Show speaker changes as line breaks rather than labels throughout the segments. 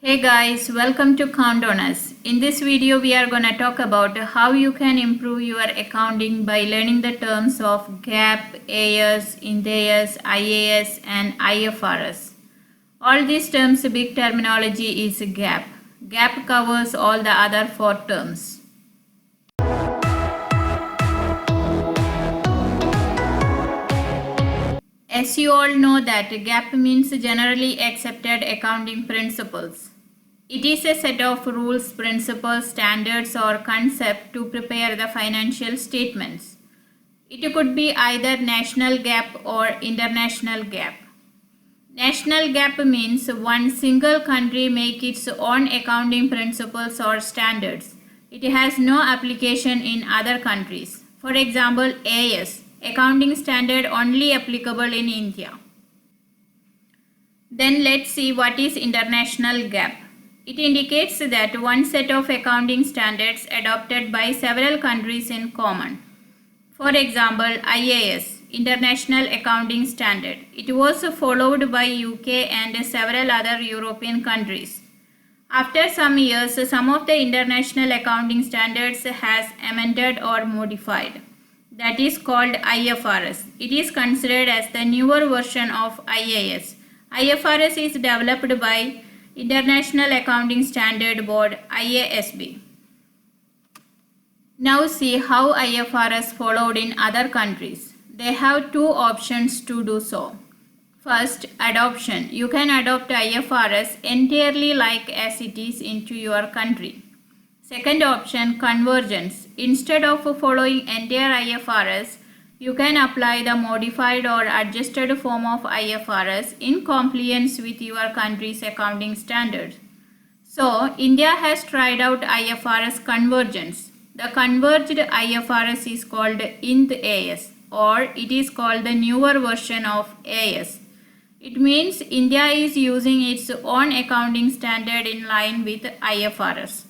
Hey guys, welcome to Count on Us. In this video, we are going to talk about how you can improve your accounting by learning the terms of GAAP, AS, Ind AS, IAS and IFRS. All these terms, big terminology is GAAP. GAAP covers all the other four terms. As you all know that GAAP means generally accepted accounting principles. It is a set of rules, principles, standards or concepts to prepare the financial statements. It could be either national GAAP or international GAAP. National GAAP means one single country make its own accounting principles or standards. It has no application in other countries. For example, AS, accounting standard only applicable in India. Then let's see what is international GAAP. It indicates that one set of accounting standards adopted by several countries in common. For example, IAS, International Accounting Standard. It was followed by UK and several other European countries. After some years, some of the international accounting standards has amended or modified. That is called IFRS. It is considered as the newer version of IAS. IFRS is developed by International Accounting Standard Board IASB. Now see how IFRS followed in other countries. They have two options to do so. First, adoption. You can adopt IFRS entirely like as it is into your country. Second option, convergence. Instead of following entire IFRS, you can apply the modified or adjusted form of IFRS in compliance with your country's accounting standards. So, India has tried out IFRS convergence. The converged IFRS is called Ind AS, or it is called the newer version of AS. It means India is using its own accounting standard in line with IFRS.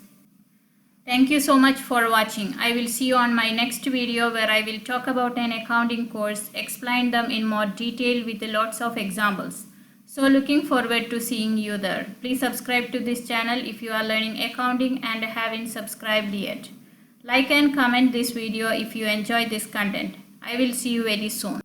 Thank you so much for watching. I will see you on my next video where I will talk about an accounting course, explain them in more detail with lots of examples. So looking forward to seeing you there. Please subscribe to this channel if you are learning accounting and haven't subscribed yet. Like and comment this video if you enjoy this content. I will see you very soon.